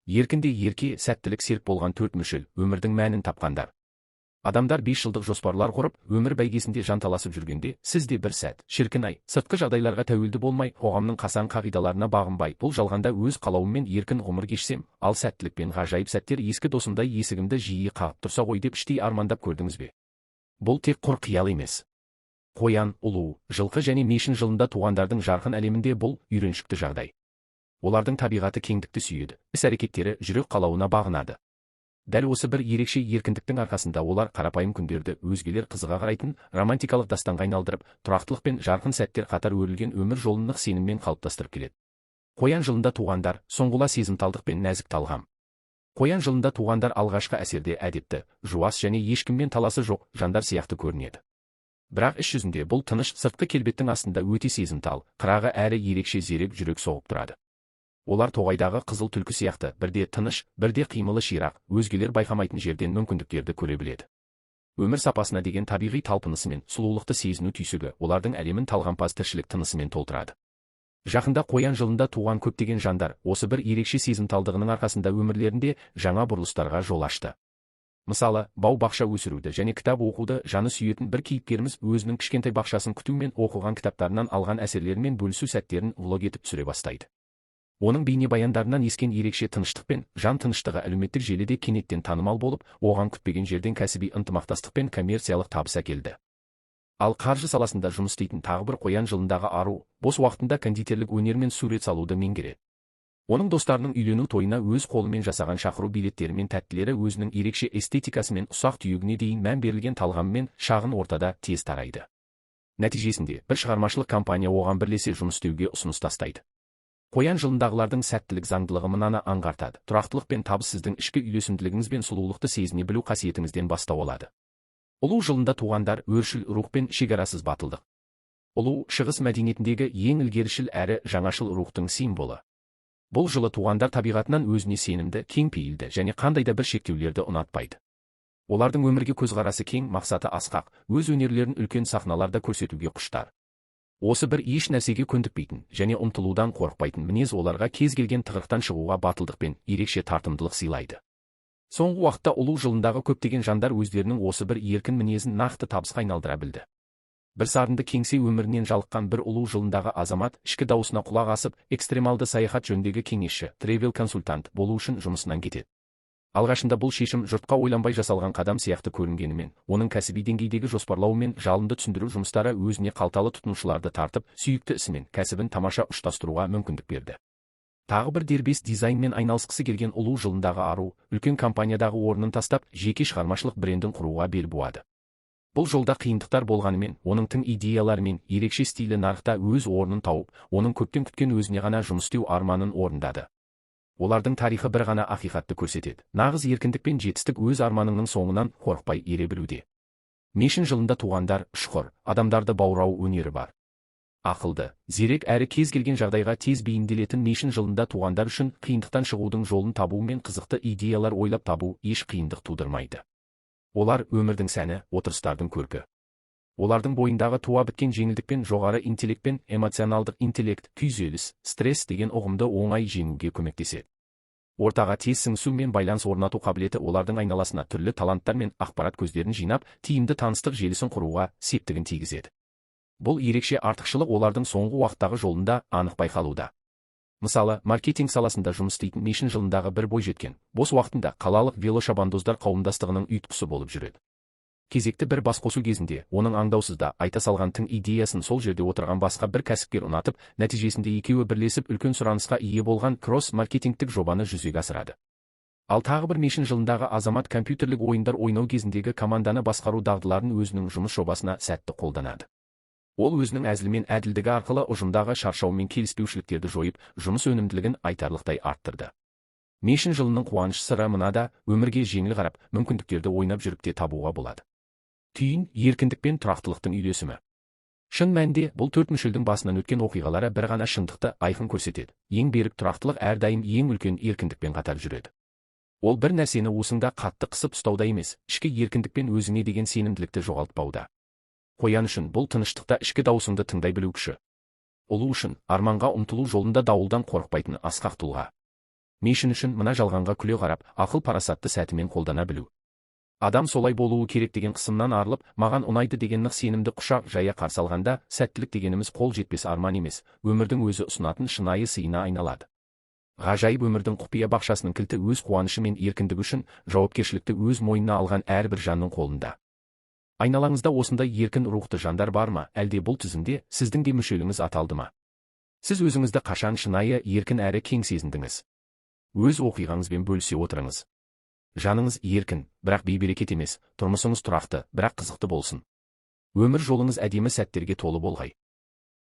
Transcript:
Еркінде ерке, сәттілік серік болған төрт мүшел, өмірдің мәнін тапқандар. Адамдар 5 жылдық жоспарлар құрып, өмір бәйгесінде жанталасып жүргенде, сіз де бір сәт, шіркін-ай, сыртқы жағдайларға тәуелді болмай, қоғамның қасаң қағидаларына бағынбай, бұл жалғанда өз қалауыммен еркін ғұмыр кешсем, ал сәттілік пен ғажайып сәттер ескі досымдай есігімді жиі қағып тұрса ғой деп іштей армандап көрдіңіз бе? Бұл тек құр қиял емес. Қоян, ұлу, жылқы және мешін жылында туғандардың жарқын әлемінде бұл үйреншікті жағдай. Олардың табиғаты кеңдікті сүйеді, іс-әрекеттері жүрек қалауына бағынады. Дәл осы бір ерекше еркіндіктің арқасында олар қарапайым күндерді өзгелер қызыға қарайтын романтикалық дастанға айналдырып, тұрақтылық пен жарқын сәттер қатар өрілген өмір жолын нық сеніммен қалыптастырып келеді. Қоян жылында туғандар, соңғыла сезімталдық пен нәзік талғам. Қоян жылында туғандар алғашқы әсерде әдепті, жуас және ешкіммен таласы жоқ жандар сияқты көрінеді. Бірақ іс жүзінде бұл тыныш сыртқы келбеттің астында өте сезімтал, қырағы әрі ерекше зерек жүрек соғып тұрады. Олар тоғайдағы қызыл түлкі сияқты бірде тыныш, бірде қимылы ширақ, өзгелер байқамайтын жерден мүмкіндіктерді көре біледі. Өмір сапасына деген табиғи талпынысымен, сұлулықты сезіну түйсігі олардың әлемін талғампаз тіршілік тынысымен толтырады. Жақында қоян жылында туған көптеген жандар осы бір ерекше сезімталдығының арқасында өмірлерінде жаңа бұрылыстарға жол ашты. Мысалы, бау-бақша өсіруді және кітап оқуды жаны сүйетін бір кейіпкеріміз өзінің кішкентай бақшасын күту мен оқыған кітаптарынан алған әсерлерімен бөлісу сәттерін влог етіп түсіре бастайды. Оның бейнебаяндарынан ескен ерекше тыныштық пен жан тыныштығы әлеуметтік желіде кенеттен танымал болып, оған күтпеген жерден кәсіби ынтымақтастық пен коммерциялық табыс әкелді. Ал қаржы саласында жұмыс істейтін тағы бір қоян жылындағы ару, бос уақытында кондитерлік өнер мен сурет салуды меңгереді. Оның достарының үйлену тойына өз қолымен жасаған шақыру билеттері мен тәттілері өзінің ерекше эстетикасы мен ұсақ түйегіне дейін мән берілген талғамымен шағын ортада тез тарайды. Нәтижесінде бір шығармашылық компания оған бірлесе жұмыс істеуге ұсыныс тастайды. Қоян жылындағылардың сәттілік заңдылығы мынаны аңғартады. Тұрақтылық пен табыс сіздің ішкі үйлесімділігіңіз бен сұлулықты сезіне білу қасиетіңізден бастау алады. Ұлу жылында туғандар өршіл рух пен шекарасыз батылдық. Ұлу шығыс мәдениетіндегі ең ілгерішіл әрі жаңашыл рухтың символы. Бұл жылы туғандар табиғатынан өзіне сенімді, кең пейілді және қандай да бір шектеулерді ұнатпайды. Олардың өмірге көзқарасы кең, мақсаты асқақ, өз өнерлерін үлкен сахналарда көрсетуге құштар. Осы бір еш нәрсеге көндікпейтін және ұмтылудан қорықпайтын мінез оларға кез келген тығырықтан шығуға батылдық пен ерекше тартымдылық сыйлайды. Соңғы уақытта ұлу жылындағы көптеген жандар өздерінің осы бір еркін мінезін нақты табысқа айналдыра білді. Бір сарынды кеңсе өмірінен жалыққан бір ұлу жылындағы азамат ішкі даусына құлақ асып, экстремалды саяхат жөніндегі кеңесші, тревел консультант болу үшін жұмысынан кетеді. Алғашында бұл шешім жұртқа ойланбай жасалған қадам сияқты көрінгенімен, оның кәсіби деңгейдегі жоспарлау мен жалынды түсіндіру жұмыстары өзіне қалталы тұтынушыларды тартып, сүйікті ісімен кәсібін тамаша ұштастыруға мүмкіндік берді. Тағы бір дербес дизайнмен айналысқысы келген ұлу жылындағы ару, үлкен компаниядағы орнын тастап, жеке шығармашылық брендін құруға бел буады. Бұл жолда қиындықтар болғанымен, оның тың идеялары мен ерекше стилі нарықта өз орнын тауып, оның көптен күткен өзіне ғана жұмыс істеу арманын орындады. Олардың тарихы бір ғана ақиқатты көрсетеді. Нағыз еркіндік пен жетістік өз арманыңның соңынан қорықпай ере білуде. Мешін жылында туғандар ұшқыр, адамдарды баурау өнері бар. Ақылды, зерек әрі кез келген жағдайға тез бейімделетін мешін жылында туғандар үшін қиындықтан шығудың жолын табу мен қызықты идеялар ойлап табу еш қиындық тудырмайды. Олар өмірдің сәні, отырыстардың көркі. Олардың бойындағы туа біткен жеңілдік пен жоғары интеллект пен эмоционалдық интеллект, күйзеліс, стресс деген ұғымды оңай жеңуге көмектеседі. Ортаға тез сіңісу мен байланыс орнату қабілеті олардың айналасына түрлі таланттар мен ақпарат көздерін жинап, тиімді таныстық желісін құруға септігін тигізеді. Бұл ерекше артықшылық олардың соңғы уақыттағы жолында анық байқалуда. Мысалы, маркетинг саласында жұмыс істейтін мешін жылындағы бір бойжеткен, бос уақытында қалалық велошабандоздар қауымдастығының ұйытқысы болып жүреді. Кезекті бір басқосу кезінде, оның аңдаусызда айта салған тың идеясын сол жерде отырған басқа бір кәсіпкер ұнатып, нәтижесінде екеуі бірлесіп үлкен сұранысқа ие болған кросс-маркетингтік жобаны жүзеге асырады. Ал тағы бір мешін жылындағы азамат компьютерлік ойындар ойнау кезіндегі команданы басқару дағдыларын өзінің жұмыс жобасына сәтті қолданады. Ол өзінің әзілі мен әділдігі арқылы ұжымдағы шаршау мен келіспеушіліктерді жойып, жұмыс өнімділігін айтарлықтай арттырды. Мешін жылының қуаныш сыры мынада, өмірге жеңіл қарап, мүмкіндіктерді ойнап жүріп те табуға болады. Түйін еркіндік пен тұрақтылықтың үйлесімі. Шын мәнінде бұл төрт мүшелдің басынан өткен оқиғалары бір ғана шындықты айқын көрсетеді. Ең берік тұрақтылық әрдайым ең үлкен еркіндікпен қатар жүреді. Ол бір нәрсені уысыңда қатты қысып ұстауда емес, ішкі еркіндік пен өзіңе деген сенімділікті жоғалтпауда. Қоян үшін бұл тыныштықта ішкі даусыңды тыңдай білу күші. Ұлу үшін арманға ұмтылу жолында дауылдан қорықпайтын асқақ тұлға. Мешін үшін мына жалғанға күле қарап, ақыл-парасатты сәтімен қолдана білу. Адам солай болуы керек деген қысымнан арылып, маған ұнайды деген нық сенімді құшақ жая қарсы алғанда, сәттілік дегеніміз қол жетпес арман емес, өмірдің өзі ұсынатын шынайы сыйына айналады. Ғажайып өмірдің құпия бақшасының кілті өз қуанышы мен еркіндігі үшін жауапкершілікті өз мойнына алған әрбір жанның қолында. Айналаңызда осындай еркін рухты жандар бар ма, әлде бұл тізімде сіздің де мүшеліңіз аталды ма? Сіз өзіңізді қашан шынайы, еркін әрі кең сезіндіңіз? Өз оқиғаңызбен бөлісе отырыңыз. Жаныңыз еркін, бірақ бейберекет емес, тұрмысыңыз тұрақты, бірақ қызықты болсын. Өмір жолыңыз әдемі сәттерге толы болғай.